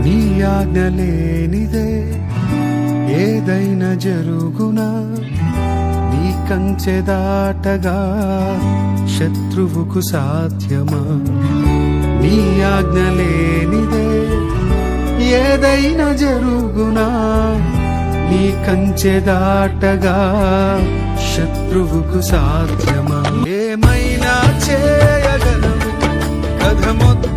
నీ ఆజ్ఞ లేనిదే ఏదైనా జరుగునా, నీ కంచె దాటగా శత్రువుకు సాధ్యమా? నీ ఆజ్ఞ లేనిదే ఏదైనా జరుగునా, నీ కంచె దాటగా శత్రువుకు సాధ్యమా? ఏమైనా చేయగలవు కథ మొత్తం